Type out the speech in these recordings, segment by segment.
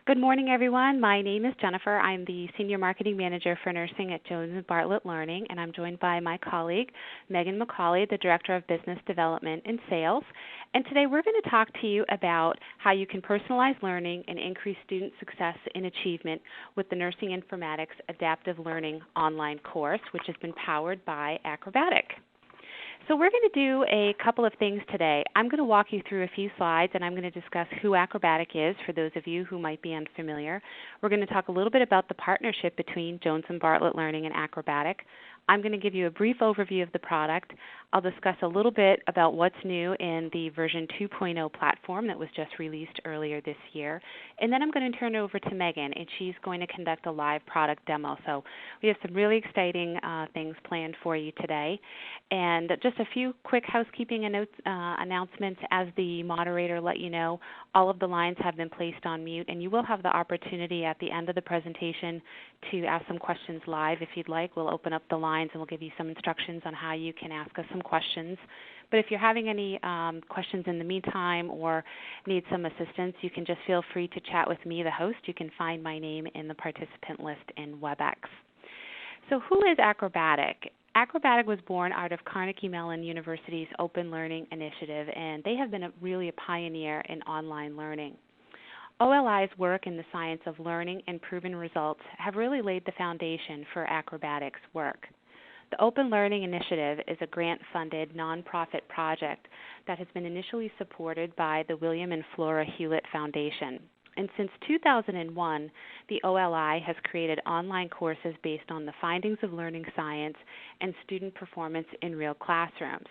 Good morning, everyone. My name is Jennifer. I'm the Senior Marketing Manager for Nursing at Jones & Bartlett Learning, and I'm joined by my colleague, Megan McCauley, the Director of Business Development and Sales. And today we're going to talk to you about how you can personalize learning and increase student success and achievement with the Nursing Informatics Adaptive Learning online course, which has been powered by Acrobatiq. So we're going to do a couple of things today. I'm going to walk you through a few slides, and I'm going to discuss who Acrobatiq is for those of you who might be unfamiliar. We're going to talk a little bit about the partnership between Jones & Bartlett Learning and Acrobatiq. I'm going to give you a brief overview of the product. I'll discuss a little bit about what's new in the version 2.0 platform that was just released earlier this year. And then I'm going to turn it over to Megan, and she's going to conduct a live product demo. So we have some really exciting things planned for you today. And just a few quick housekeeping announcements. As the moderator let you know, all of the lines have been placed on mute, and you will have the opportunity at the end of the presentation to ask some questions live if you'd like. We'll open up the lines and we'll give you some instructions on how you can ask us some questions. But if you're having any questions in the meantime or need some assistance, you can just feel free to chat with me, the host. You can find my name in the participant list in WebEx. So who is Acrobatiq? Acrobatiq was born out of Carnegie Mellon University's Open Learning Initiative, and they have been really a pioneer in online learning. OLI's work in the science of learning and proven results have really laid the foundation for Acrobatiq's work. The Open Learning Initiative is a grant-funded nonprofit project that has been initially supported by the William and Flora Hewlett Foundation. And since 2001, the OLI has created online courses based on the findings of learning science and student performance in real classrooms.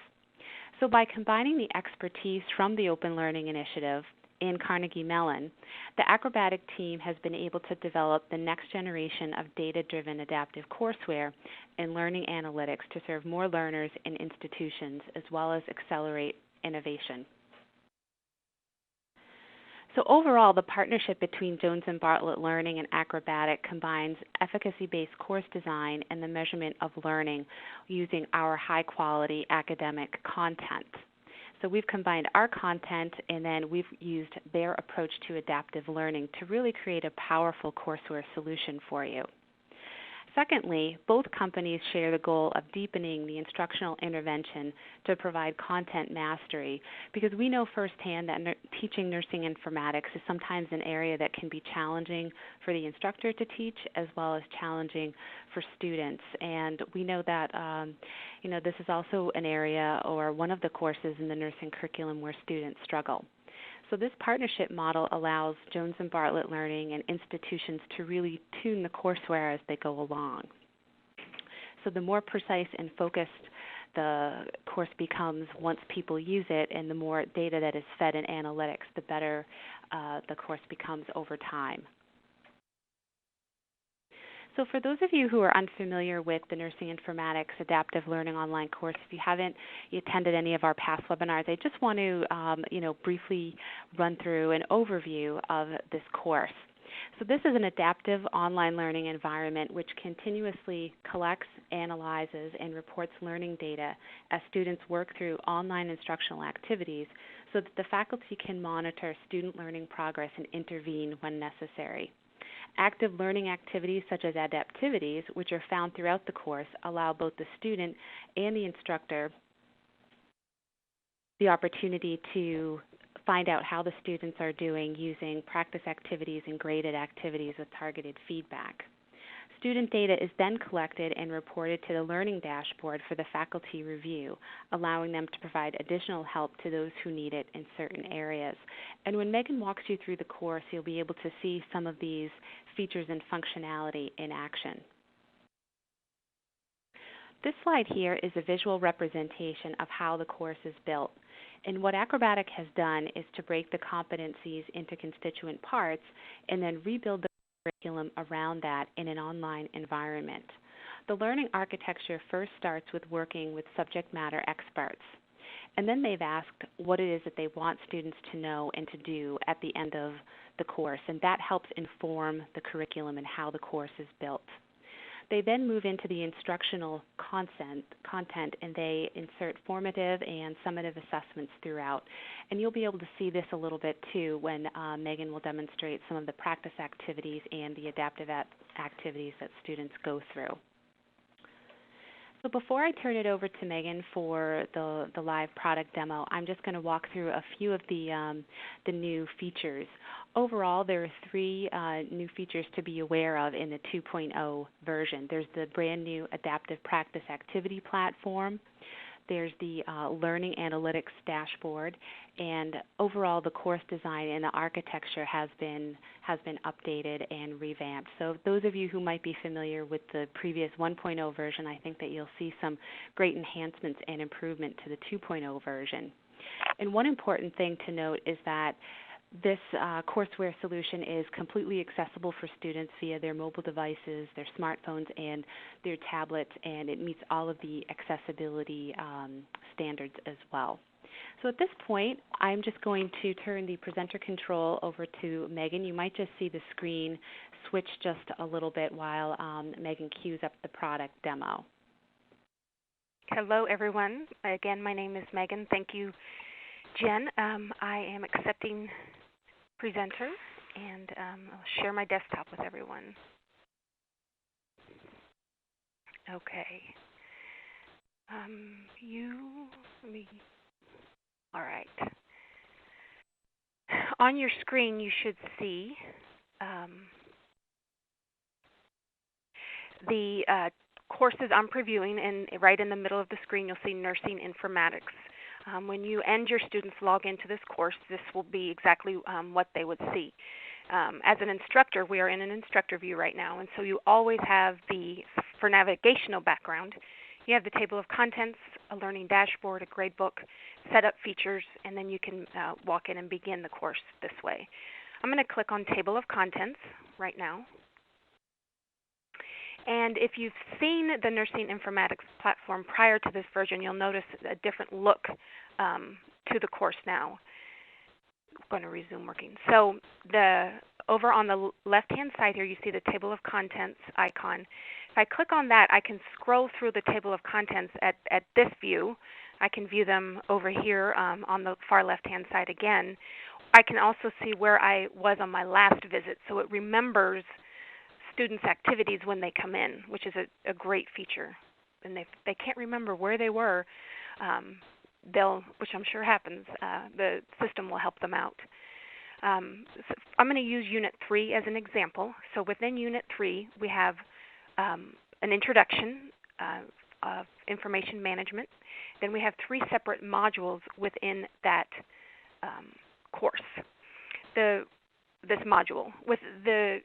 So by combining the expertise from the Open Learning Initiative in Carnegie Mellon, the Acrobatiq team has been able to develop the next generation of data-driven adaptive courseware and learning analytics to serve more learners and institutions, as well as accelerate innovation. So overall, the partnership between Jones & Bartlett Learning and Acrobatiq combines efficacy-based course design and the measurement of learning using our high-quality academic content. So we've combined our content, and then we've used their approach to adaptive learning to really create a powerful courseware solution for you. Secondly, both companies share the goal of deepening the instructional intervention to provide content mastery, because we know firsthand that teaching nursing informatics is sometimes an area that can be challenging for the instructor to teach, as well as challenging for students. And we know that this is also an area or one of the courses in the nursing curriculum where students struggle. So this partnership model allows Jones & Bartlett Learning and institutions to really tune the courseware as they go along. So the more precise and focused the course becomes once people use it, and the more data that is fed in analytics, the better the course becomes over time. So for those of you who are unfamiliar with the Nursing Informatics Adaptive Learning online course, if you haven't attended any of our past webinars, I just want to briefly run through an overview of this course. So this is an adaptive online learning environment which continuously collects, analyzes, and reports learning data as students work through online instructional activities so that the faculty can monitor student learning progress and intervene when necessary. Active learning activities such as adaptivities, which are found throughout the course, allow both the student and the instructor the opportunity to find out how the students are doing using practice activities and graded activities with targeted feedback. Student data is then collected and reported to the learning dashboard for the faculty review, allowing them to provide additional help to those who need it in certain areas. And when Megan walks you through the course, you'll be able to see some of these features and functionality in action. This slide here is a visual representation of how the course is built. And what Acrobatiq has done is to break the competencies into constituent parts and then rebuild the curriculum around that in an online environment. The learning architecture first starts with working with subject matter experts. And then they've asked what it is that they want students to know and to do at the end of the course. And that helps inform the curriculum and how the course is built. They then move into the instructional content, and they insert formative and summative assessments throughout. And you'll be able to see this a little bit too when Megan will demonstrate some of the practice activities and the adaptive activities that students go through. So before I turn it over to Megan for the live product demo, I'm just going to walk through a few of the new features. Overall, there are 3 new features to be aware of in the 2.0 version. There's the brand new adaptive practice activity platform. There's the learning analytics dashboard, and overall the course design and the architecture has been updated and revamped. So those of you who might be familiar with the previous 1.0 version, I think that you'll see some great enhancements and improvement to the 2.0 version. And one important thing to note is that this Courseware solution is completely accessible for students via their mobile devices, their smartphones, and their tablets, and it meets all of the accessibility standards as well. So at this point, I'm just going to turn the presenter control over to Megan. You might just see the screen switch just a little bit while Megan queues up the product demo. Hello, everyone. Again, my name is Megan. Thank you, Jen. I am accepting presenter, and I'll share my desktop with everyone. Okay. All right. On your screen, you should see the courses I'm previewing, and right in the middle of the screen, you'll see Nursing Informatics. When you and your students log into this course, this will be exactly what they would see. As an instructor, we are in an instructor view right now, and so you always have for navigational background, you have the table of contents, a learning dashboard, a gradebook, setup features, and then you can walk in and begin the course this way. I'm going to click on Table of Contents right now. And if you've seen the Nursing Informatics platform prior to this version, you'll notice a different look to the course now. I'm going to resume working. So over on the left-hand side here, you see the Table of Contents icon. If I click on that, I can scroll through the Table of Contents at this view. I can view them over here on the far left-hand side again. I can also see where I was on my last visit, so it remembers students' activities when they come in, which is a great feature. And if they can't remember where they were, which I'm sure happens, the system will help them out. So I'm going to use Unit 3 as an example. So within Unit 3, we have an introduction of information management. Then we have 3 separate modules within that course. This module. With the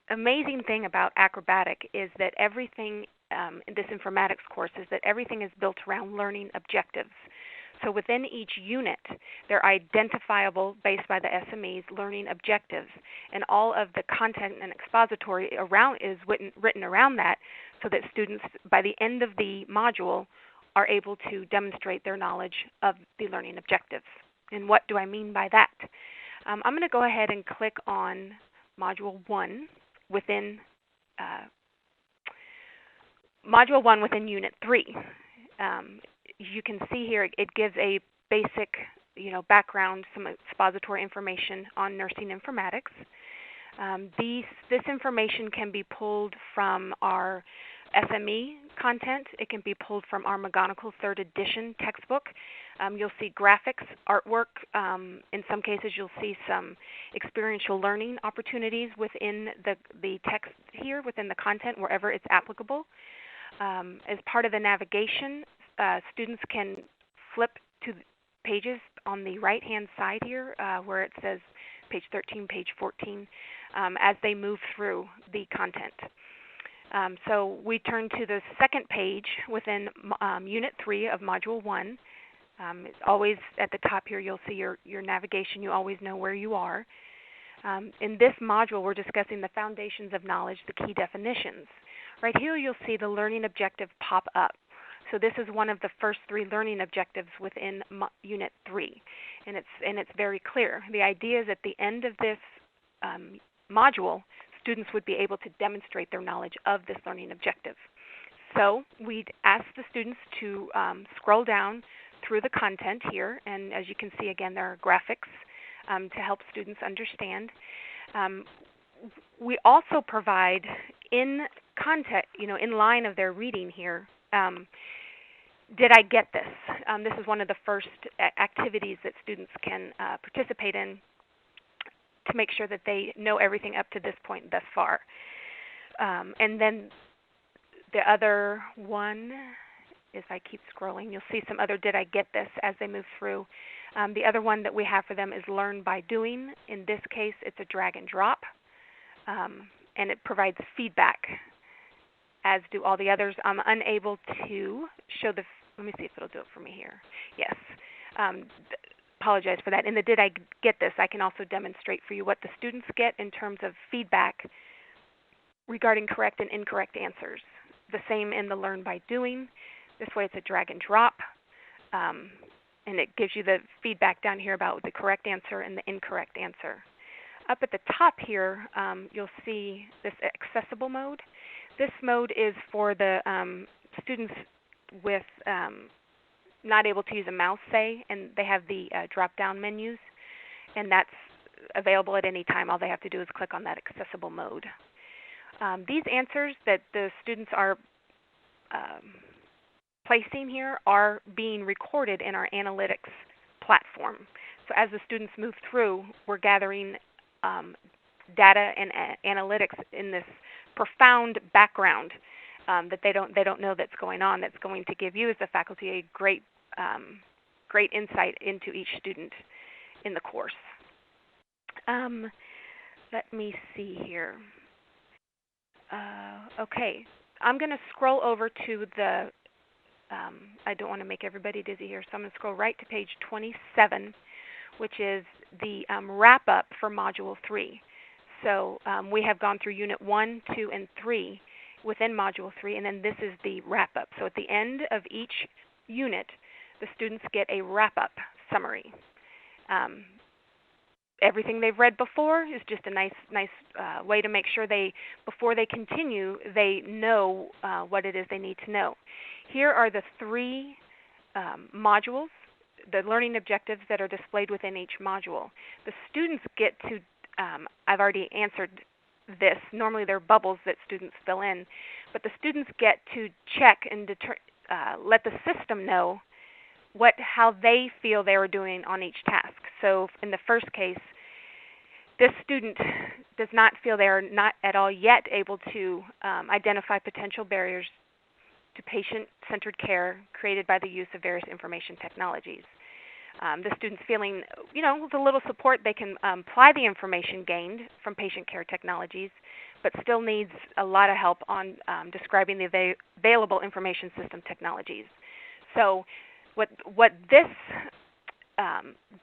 amazing thing about Acrobatiq is that everything in this informatics course is that everything is built around learning objectives. So within each unit, they're identifiable based by the SME's learning objectives, and all of the content and expository is written around that so that students, by the end of the module, are able to demonstrate their knowledge of the learning objectives. And what do I mean by that? I'm going to go ahead and click on Module 1 within Unit 3. You can see here it gives a basic, background, some expository information on nursing informatics. This information can be pulled from our SME content. It can be pulled from our McGonigal 3rd edition textbook. You'll see graphics, artwork. In some cases, you'll see some experiential learning opportunities within the text here, within the content, wherever it's applicable. As part of the navigation, students can flip to pages on the right-hand side here where it says page 13, page 14, as they move through the content. So we turn to the second page within Unit 3 of Module 1. It's always at the top here, you'll see your navigation. You always know where you are. In this module, we're discussing the foundations of knowledge, the key definitions. Right here, you'll see the learning objective pop up. So this is one of the first 3 learning objectives within Unit 3, and it's very clear. The idea is at the end of this module, students would be able to demonstrate their knowledge of this learning objective. So we'd ask the students to scroll down through the content here, and as you can see again, there are graphics to help students understand. We also provide in content, in line of their reading here, did I get this? This is one of the first activities that students can participate in to make sure that they know everything up to this point thus far. And then the other one, if I keep scrolling, you'll see some other did I get this as they move through. The other one that we have for them is learn by doing. In this case, it's a drag and drop, and it provides feedback, as do all the others. I'm unable to show the, let me see if it'll do it for me here. Yes. Apologize for that. In the did I get this, I can also demonstrate for you what the students get in terms of feedback regarding correct and incorrect answers. The same in the learn by doing. This way it's a drag and drop, and it gives you the feedback down here about the correct answer and the incorrect answer. Up at the top here, you'll see this accessible mode. This mode is for the students with not able to use a mouse, say, and they have the drop-down menus, and that's available at any time. All they have to do is click on that accessible mode. These answers that the students are placing here are being recorded in our analytics platform. So as the students move through, we're gathering data and analytics in this profound background that they don't know that's going on. That's going to give you as the faculty a great insight into each student in the course. Let me see here. Okay, I'm going to scroll over to the, I don't want to make everybody dizzy here, so I'm going to scroll right to page 27, which is the wrap-up for Module 3. So we have gone through Unit 1, 2, and 3 within Module 3, and then this is the wrap-up. So at the end of each unit, the students get a wrap-up summary. Everything they've read before is just a nice way to make sure before they continue, they know what it is they need to know. Here are the 3 modules, the learning objectives that are displayed within each module. The students get to, I've already answered this. Normally there are bubbles that students fill in, but the students get to check and let the system know how they feel they are doing on each task. So in the first case, this student does not feel they are not at all yet able to identify potential barriers to patient-centered care created by the use of various information technologies. The student's feeling, with a little support, they can apply the information gained from patient care technologies, but still needs a lot of help on describing the available information system technologies. So what this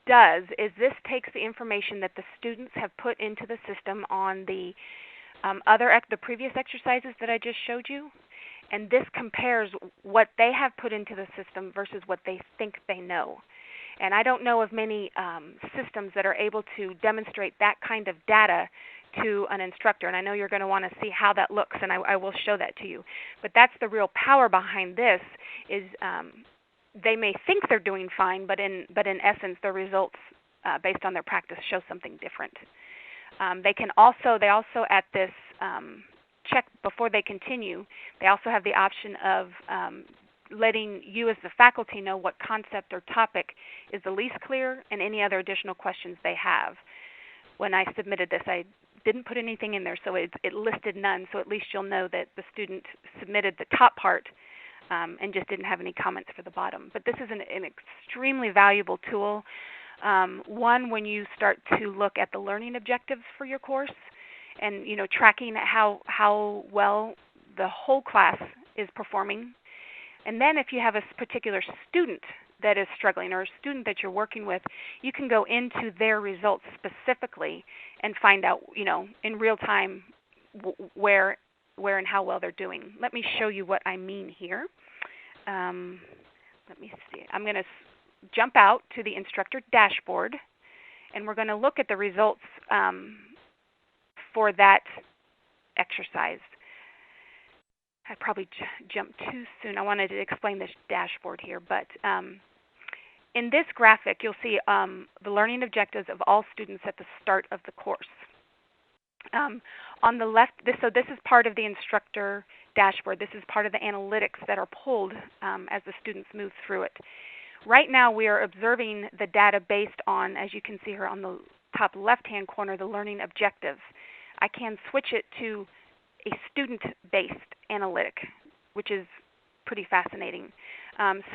does is this takes the information that the students have put into the system on the previous exercises that I just showed you, and this compares what they have put into the system versus what they think they know. And I don't know of many systems that are able to demonstrate that kind of data to an instructor, and I know you're going to want to see how that looks, and I will show that to you. But that's the real power behind this is they may think they're doing fine, but in essence, the results based on their practice show something different. They also at this check before they continue, they also have the option of letting you as the faculty know what concept or topic is the least clear and any other additional questions they have. When I submitted this, I didn't put anything in there, so it listed none, so at least you'll know that the student submitted the top part and just didn't have any comments for the bottom. But this is an extremely valuable tool. One, when you start to look at the learning objectives for your course and tracking how well the whole class is performing. And then if you have a particular student that is struggling or a student that you're working with, you can go into their results specifically and find out, in real time where and how well they're doing. Let me show you what I mean here. Let me see. I'm going to jump out to the instructor dashboard, and we're going to look at the results for that exercise. I probably jumped too soon. I wanted to explain this dashboard here, but in this graphic, you'll see the learning objectives of all students at the start of the course. On the left, this is part of the instructor dashboard. This is part of the analytics that are pulled as the students move through it. Right now, we are observing the data based on, as you can see here on the top left-hand corner, the learning objectives. I can switch it to a student-based analytic, which is pretty fascinating.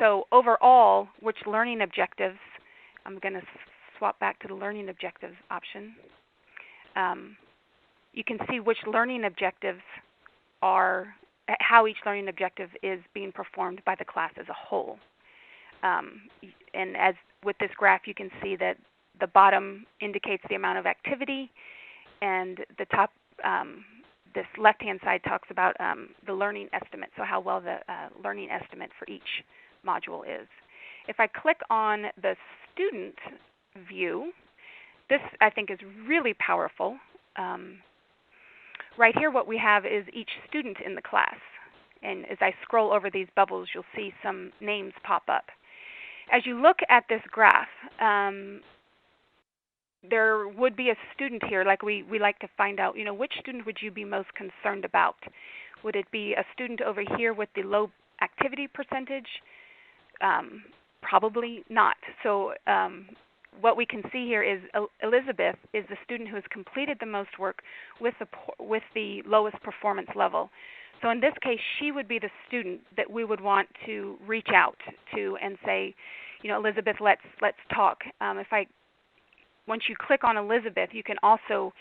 So overall, which learning objectives, I'm going to swap back to the learning objectives option. You can see which learning objectives are, how each learning objective is being performed by the class as a whole. And as with this graph, you can see that the bottom indicates the amount of activity, and the top, this left-hand side talks about the learning estimate, so how well the learning estimate for each module is. If I click on the student view, this I think is really powerful. Right here what we have is each student in the class. And as I scroll over these bubbles, you'll see some names pop up. As you look at this graph, there would be a student here, like we like to find out, which student would you be most concerned about? Would it be a student over here with the low activity percentage? Probably not. So what we can see here is Elizabeth is the student who has completed the most work with the lowest performance level. So in this case, she would be the student that we would want to reach out to and say, Elizabeth, let's talk. Once you click on Elizabeth, you can also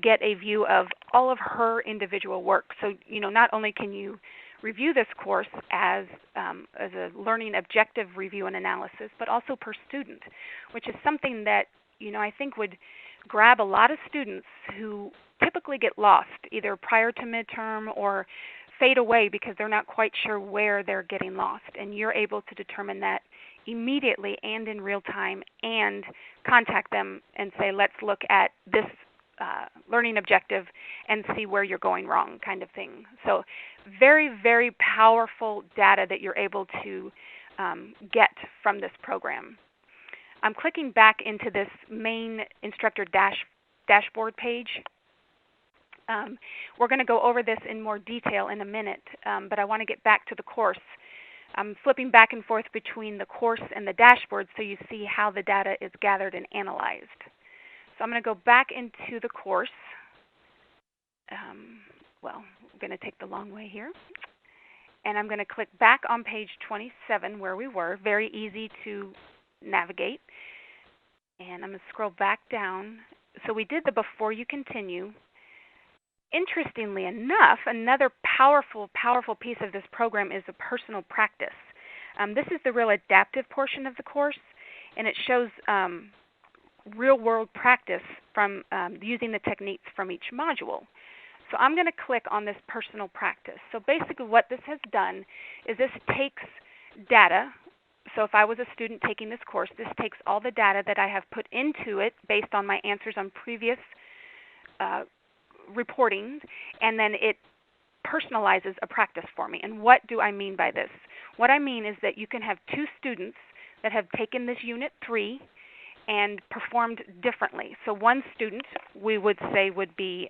get a view of all of her individual work. So not only can you review this course as a learning objective review and analysis, but also per student, which is something that I think would grab a lot of students who typically get lost either prior to midterm or fade away because they're not quite sure where they're getting lost. And you're able to determine that immediately and in real time and contact them and say, let's look at this learning objective and see where you're going wrong, kind of thing. So very, very powerful data that you're able to get from this program. I'm clicking back into this main instructor dashboard page. We're going to go over this in more detail in a minute, but I want to get back to the course. I'm flipping back and forth between the course and the dashboard so you see how the data is gathered and analyzed. So I'm going to go back into the course. I'm going to take the long way here. And I'm going to click back on page 27 where we were. Very easy to navigate. And I'm going to scroll back down. So we did the before you continue. Interestingly enough, another powerful piece of this program is the personal practice. This is the real adaptive portion of the course, and it shows real-world practice from using the techniques from each module. So I'm going to click on this personal practice. So basically what this has done is this takes data. So if I was a student taking this course, this takes all the data that I have put into it based on my answers on previous reporting, and then it personalizes a practice for me. And what do I mean by this? What I mean is that you can have two students that have taken this Unit 3 and performed differently. So one student, we would say, would be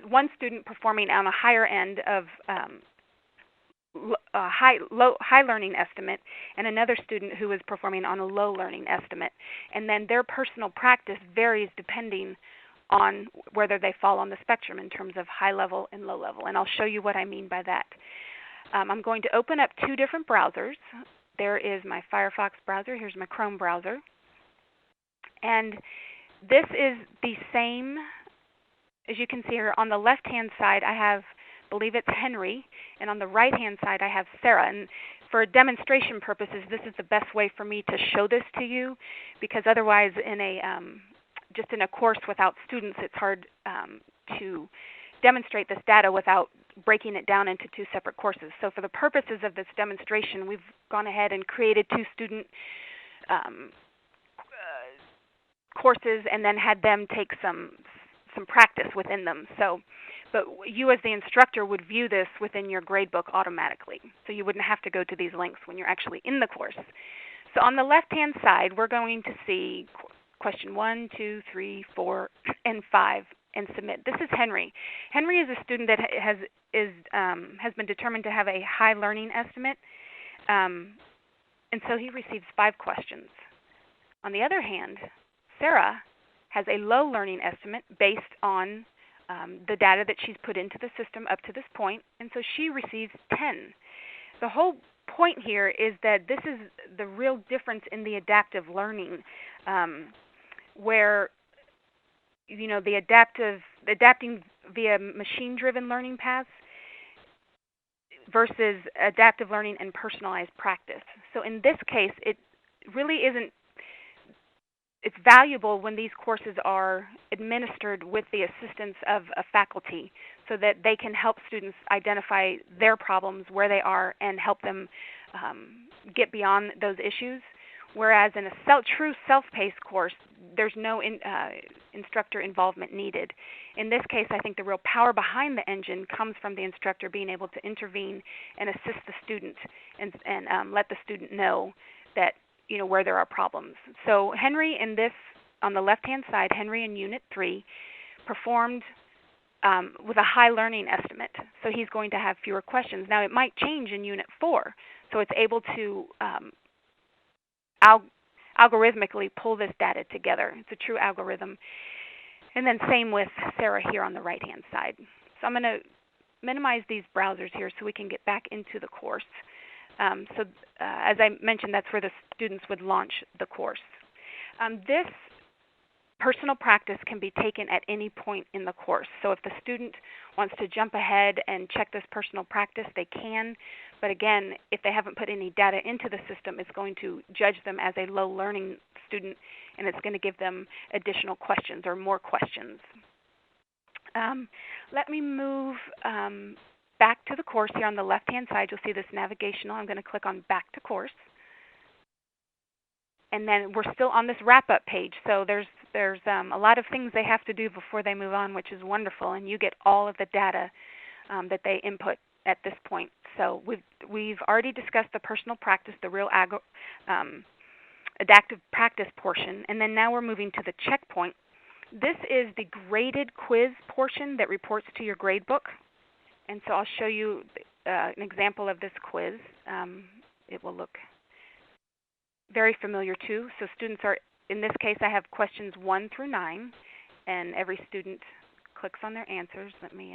one student performing on a higher end of high learning estimate, and another student who is performing on a low learning estimate. And then their personal practice varies depending on whether they fall on the spectrum in terms of high level and low level. And I'll show you what I mean by that. I'm going to open up two different browsers. There is my Firefox browser. Here's my Chrome browser. And this is the same, as you can see here, on the left-hand side I have, I believe it's Henry, and on the right-hand side I have Sarah. And for demonstration purposes, this is the best way for me to show this to you, because otherwise in a just in a course without students, it's hard to demonstrate this data without breaking it down into two separate courses. So for the purposes of this demonstration, we've gone ahead and created two student courses and then had them take some practice within them. But you as the instructor would view this within your gradebook automatically. So you wouldn't have to go to these links when you're actually in the course. So on the left-hand side, we're going to see question 1, 2, 3, 4, and 5, and submit. This is Henry. Henry is a student that has been determined to have a high learning estimate, and so he receives 5 questions. On the other hand, Sarah has a low learning estimate based on the data that she's put into the system up to this point, and so she receives 10. The whole point here is that this is the real difference in the adaptive learning, where the adapting via machine-driven learning paths versus adaptive learning and personalized practice. So in this case, it really isn't. It's valuable when these courses are administered with the assistance of a faculty so that they can help students identify their problems, where they are, and help them get beyond those issues. Whereas in a true self-paced course, there's no instructor involvement needed. In this case, I think the real power behind the engine comes from the instructor being able to intervene and assist the student and let the student know that where there are problems. So Henry in this, on the left-hand side, Henry in Unit 3 performed with a high learning estimate. So he's going to have fewer questions. Now it might change in Unit 4, so it's able to algorithmically pull this data together. It's a true algorithm. And then same with Sarah here on the right-hand side. So I'm going to minimize these browsers here so we can get back into the course. As I mentioned, that's where the students would launch the course. This personal practice can be taken at any point in the course. So if the student wants to jump ahead and check this personal practice, they can. But again, if they haven't put any data into the system, it's going to judge them as a low learning student, and it's going to give them additional questions or more questions. Let me move back to the course here on the left-hand side. You'll see this navigational. I'm going to click on Back to Course. And then we're still on this wrap-up page. So there's a lot of things they have to do before they move on, which is wonderful. And you get all of the data that they input at this point. So we've already discussed the personal practice, the real adaptive practice portion. And then now we're moving to the checkpoint. This is the graded quiz portion that reports to your gradebook. And so I'll show you an example of this quiz. It will look very familiar too. So students are, in this case, I have questions 1 through 9, and every student clicks on their answers. Let me,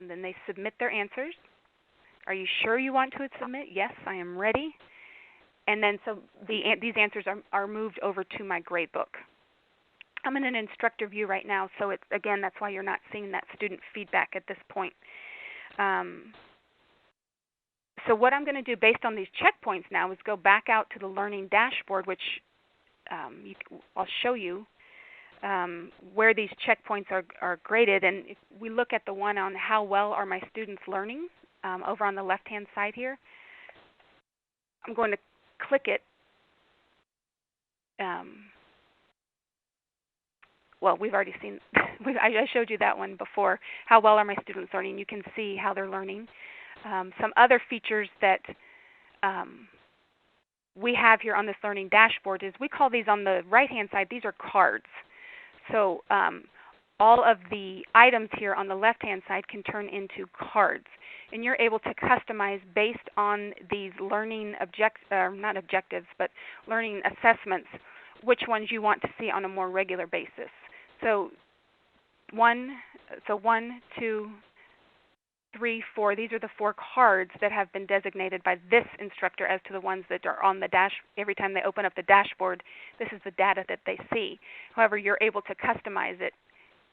and then they submit their answers. Are you sure you want to submit? Yes, I am ready. And then so these answers are moved over to my gradebook. I'm in an instructor view right now, so it's, again, that's why you're not seeing that student feedback at this point. So what I'm going to do based on these checkpoints now is go back out to the learning dashboard, which I'll show you where these checkpoints are graded. And if we look at the one on how well are my students learning over on the left-hand side here, I'm going to click it. Well, we've already seen, I showed you that one before. How well are my students learning? You can see how they're learning. Some other features that we have here on this learning dashboard is we call these on the right-hand side, these are cards. So all of the items here on the left-hand side can turn into cards. And you're able to customize based on these learning not objectives, but learning assessments, which ones you want to see on a more regular basis. So 1, 2, 3, 4. These are the 4 cards that have been designated by this instructor as to the ones that are on the dash. Every time they open up the dashboard, this is the data that they see. However, you're able to customize it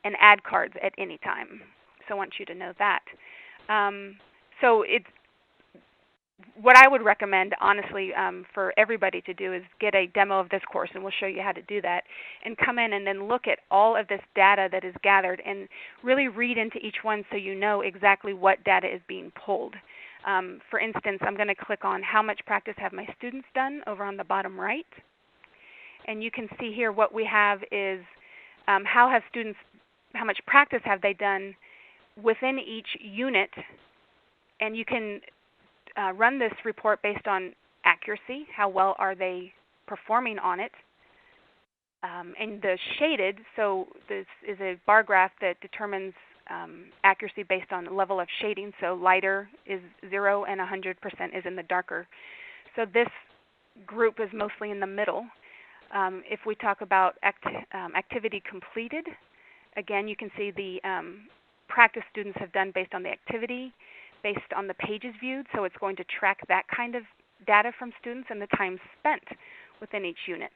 and add cards at any time. So I want you to know that. So it's what I would recommend, honestly, for everybody to do is get a demo of this course, and we'll show you how to do that, and come in and then look at all of this data that is gathered and really read into each one so you know exactly what data is being pulled. For instance, I'm going to click on how much practice have my students done over on the bottom right. And you can see here what we have is how much practice have they done within each unit. And you can run this report based on accuracy, how well are they performing on it. And the shaded, so this is a bar graph that determines accuracy based on the level of shading. So lighter is 0 and 100% is in the darker. So this group is mostly in the middle. If we talk about activity completed, again, you can see the practice students have done based on the activity, based on the pages viewed. So it's going to track that kind of data from students and the time spent within each unit.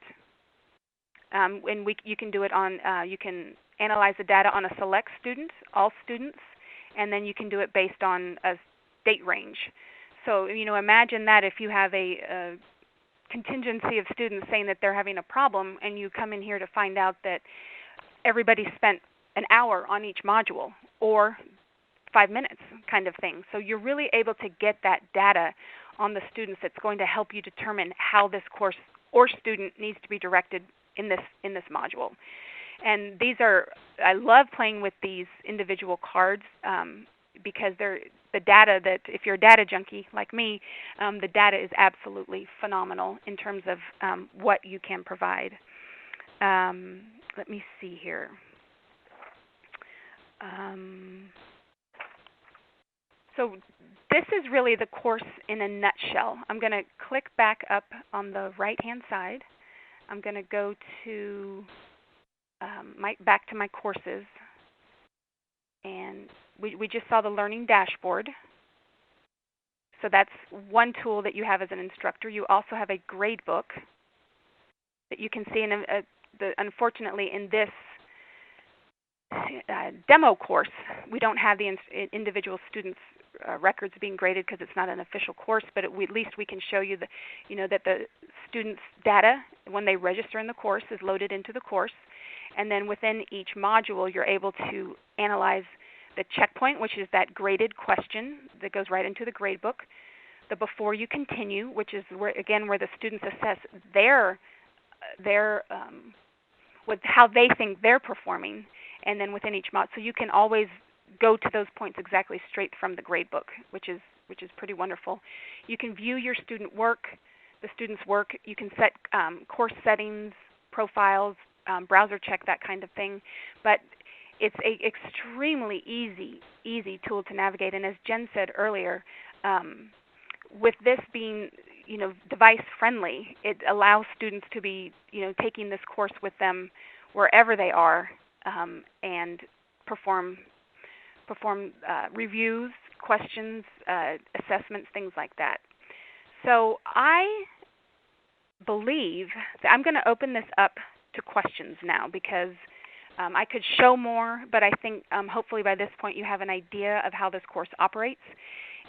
And you can do it on, you can analyze the data on a select student, all students, and then you can do it based on a date range. So, imagine that if you have a contingency of students saying that they're having a problem, and you come in here to find out that everybody spent an hour on each module, or 5 minutes kind of thing. So you're really able to get that data on the students that's going to help you determine how this course or student needs to be directed in this module. And I love playing with these individual cards because they're the data that, if you're a data junkie like me, the data is absolutely phenomenal in terms of what you can provide. Let me see here. So this is really the course in a nutshell. I'm going to click back up on the right-hand side. I'm going to go to back to my courses, and we just saw the learning dashboard. So that's one tool that you have as an instructor. You also have a grade book that you can see. Unfortunately, in this demo course, we don't have the individual students' records being graded because it's not an official course. But at least we can show you that the students' data when they register in the course is loaded into the course, and then within each module, you're able to analyze the checkpoint, which is that graded question that goes right into the grade book. The before you continue, which is where the students assess how they think they're performing, and then within each mod. So you can always go to those points exactly straight from the grade book, which is pretty wonderful. You can view your student work, the student's work. You can set course settings, profiles, browser check, that kind of thing. But it's an extremely easy tool to navigate. And as Jen said earlier, with this being device friendly, it allows students to be taking this course with them wherever they are and perform reviews, questions, assessments, things like that. So I believe that I'm going to open this up to questions now because I could show more, but I think hopefully by this point you have an idea of how this course operates,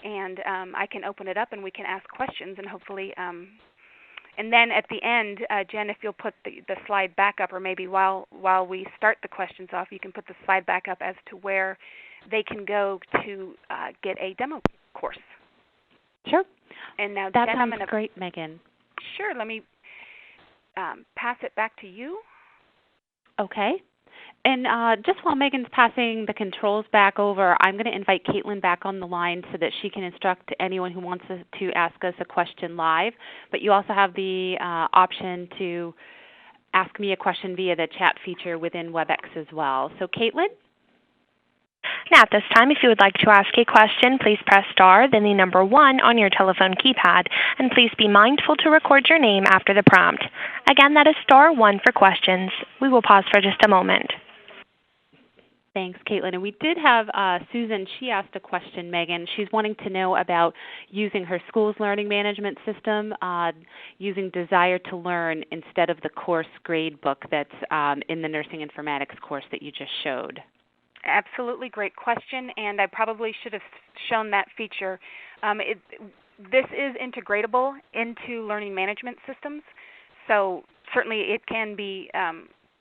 and I can open it up and we can ask questions, and hopefully, and then at the end, Jen, if you'll put the slide back up, or maybe while we start the questions off, you can put the slide back up as to where they can go to get a demo course. Sure. And now, that Jen, sounds great, Megan. Sure. Let me pass it back to you. Okay. And just while Megan's passing the controls back over, I'm going to invite Caitlin back on the line so that she can instruct anyone who wants to ask us a question live. But you also have the option to ask me a question via the chat feature within WebEx as well. So, Caitlin? Now, at this time, if you would like to ask a question, please press star, then the number 1 on your telephone keypad, and please be mindful to record your name after the prompt. Again, that is star 1 for questions. We will pause for just a moment. Thanks, Caitlin. And we did have Susan. She asked a question, Megan. She's wanting to know about using her school's learning management system, using Desire to Learn instead of the course grade book that's in the Nursing Informatics course that you just showed. Absolutely, great question, and I probably should have shown that feature. This is integratable into learning management systems, so certainly it can be,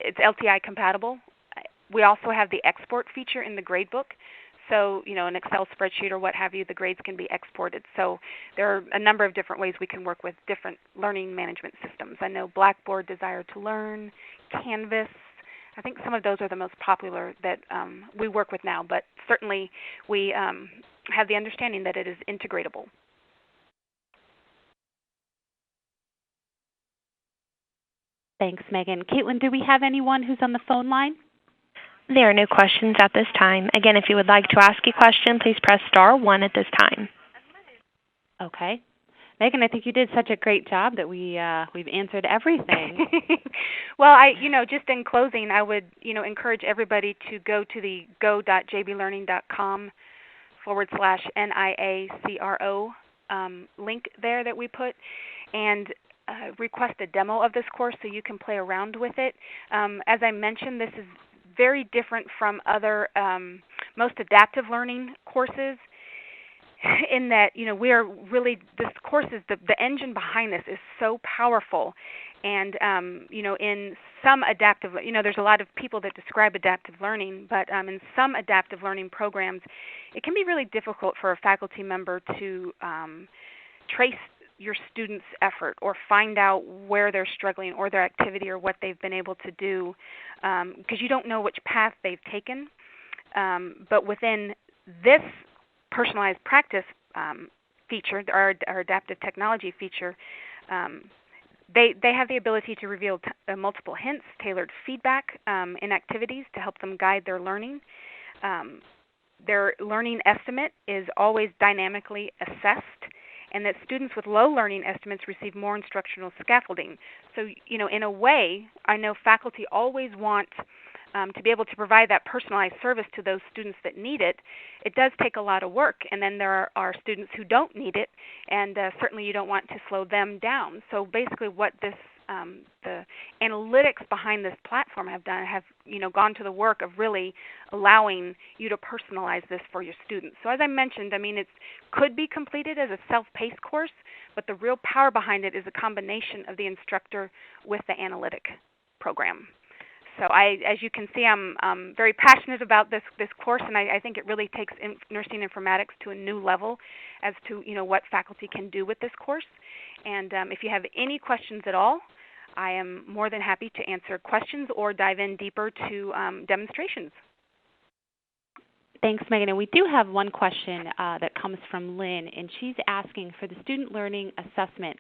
it's LTI compatible. We also have the export feature in the gradebook, So, an Excel spreadsheet or what have you, the grades can be exported. So there are a number of different ways we can work with different learning management systems. I know Blackboard, Desire to Learn, Canvas. I think some of those are the most popular that we work with now, but certainly we have the understanding that it is integratable. Thanks, Megan. Caitlin, do we have anyone who's on the phone line? There are no questions at this time. Again, if you would like to ask a question, please press star 1 at this time. Okay. Megan, I think you did such a great job that we've answered everything. Well, just in closing, I would, encourage everybody to go to the go.jblearning.com/NIACRO link there that we put, and request a demo of this course so you can play around with it. As I mentioned, this is very different from other most adaptive learning courses in that, we are really, this course is, the engine behind this is so powerful. And, in some adaptive, there's a lot of people that describe adaptive learning, but in some adaptive learning programs, it can be really difficult for a faculty member to trace your student's effort or find out where they're struggling or their activity or what they've been able to do, because you don't know which path they've taken. But within this personalized practice feature, our adaptive technology feature, they have the ability to reveal multiple hints, tailored feedback in activities to help them guide their learning. Their learning estimate is always dynamically assessed, and that students with low learning estimates receive more instructional scaffolding. So, in a way, I know faculty always want to be able to provide that personalized service to those students that need it. It does take a lot of work, and then there are students who don't need it, and certainly you don't want to slow them down. So basically what this the analytics behind this platform have done have gone to the work of really allowing you to personalize this for your students. So as I mentioned, it could be completed as a self-paced course, but the real power behind it is a combination of the instructor with the analytic program. So as you can see, I'm very passionate about this course, and I think it really takes nursing informatics to a new level as to what faculty can do with this course. And if you have any questions at all, I am more than happy to answer questions or dive in deeper to demonstrations. Thanks, Megan. And we do have one question that comes from Lynn, and she's asking, for the student learning assessment,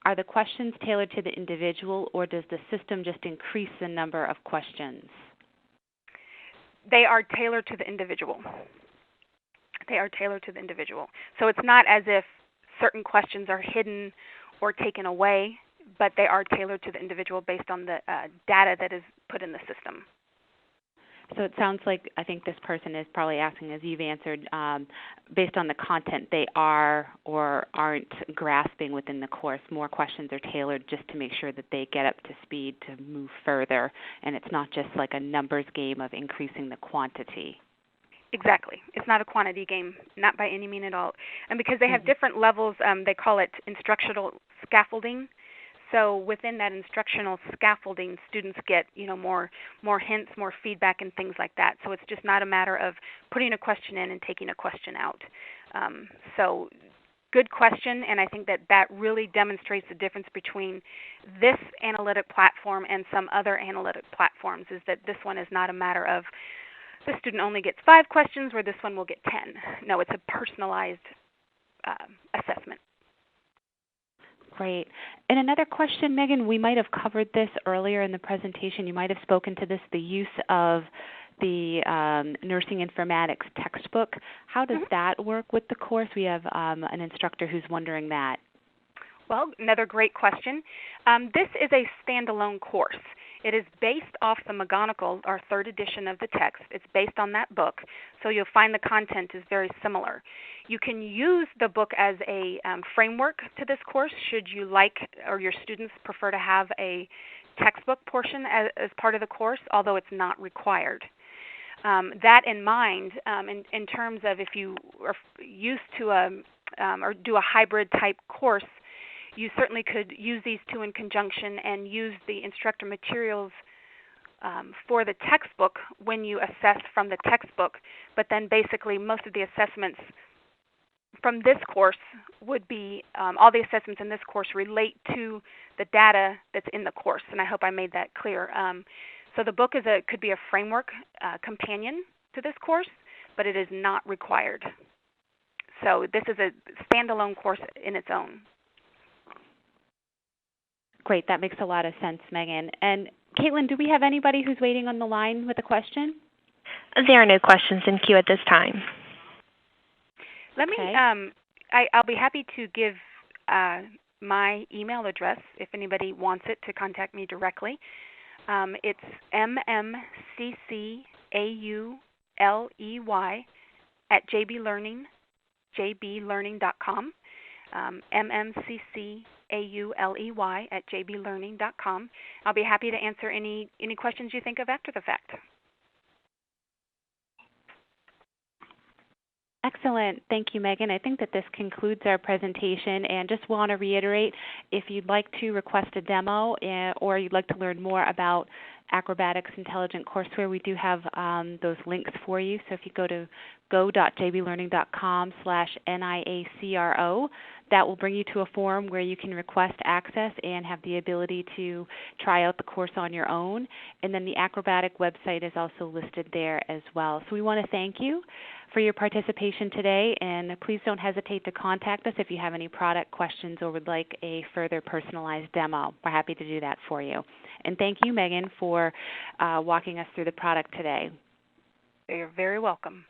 are the questions tailored to the individual, or does the system just increase the number of questions? They are tailored to the individual. They are tailored to the individual. So it's not as if certain questions are hidden or taken away, but they are tailored to the individual based on the data that is put in the system. So it sounds like, I think this person is probably asking, as you've answered, based on the content they are or aren't grasping within the course, more questions are tailored just to make sure that they get up to speed to move further, and it's not just like a numbers game of increasing the quantity. Exactly. It's not a quantity game, not by any means at all. And because they have different levels, they call it instructional scaffolding. So within that instructional scaffolding, students get more hints, more feedback, and things like that. So it's just not a matter of putting a question in and taking a question out. So good question, and I think that really demonstrates the difference between this analytic platform and some other analytic platforms, is that this one is not a matter of the student only gets 5 questions where this one will get 10. No, it's a personalized assessment. Great. And another question, Megan, we might have covered this earlier in the presentation. You might have spoken to this, the use of the nursing informatics textbook. How does that work with the course? We have an instructor who's wondering that. Well, another great question. This is a standalone course. It is based off the McGonagall, our 3rd edition of the text. It's based on that book, so you'll find the content is very similar. You can use the book as a framework to this course should you like or your students prefer to have a textbook portion as part of the course, although it's not required. That in mind, in terms of if you are used to or do a hybrid type course, you certainly could use these two in conjunction and use the instructor materials for the textbook when you assess from the textbook, but then basically most of the assessments from this course would be, all the assessments in this course relate to the data that's in the course, and I hope I made that clear. So the book could be a framework companion to this course, but it is not required. So this is a standalone course in its own. Great, that makes a lot of sense, Megan. And Caitlin, do we have anybody who's waiting on the line with a question? There are no questions in queue at this time. Let me, I'll be happy to give my email address if anybody wants it to contact me directly. It's mmccauley@jblearning.com. mmccauley@jblearning.com. I'll be happy to answer any questions you think of after the fact. Excellent. Thank you, Megan. I think that this concludes our presentation, and just want to reiterate, if you'd like to request a demo or you'd like to learn more about Acrobatiq's Intelligent Courseware, we do have those links for you. So if you go to go.jblearning.com/NIACRO, that will bring you to a form where you can request access and have the ability to try out the course on your own. And then the Acrobatiq website is also listed there as well. So we want to thank you for your participation today, and please don't hesitate to contact us if you have any product questions or would like a further personalized demo. We're happy to do that for you. And thank you, Megan, for walking us through the product today. You're very welcome.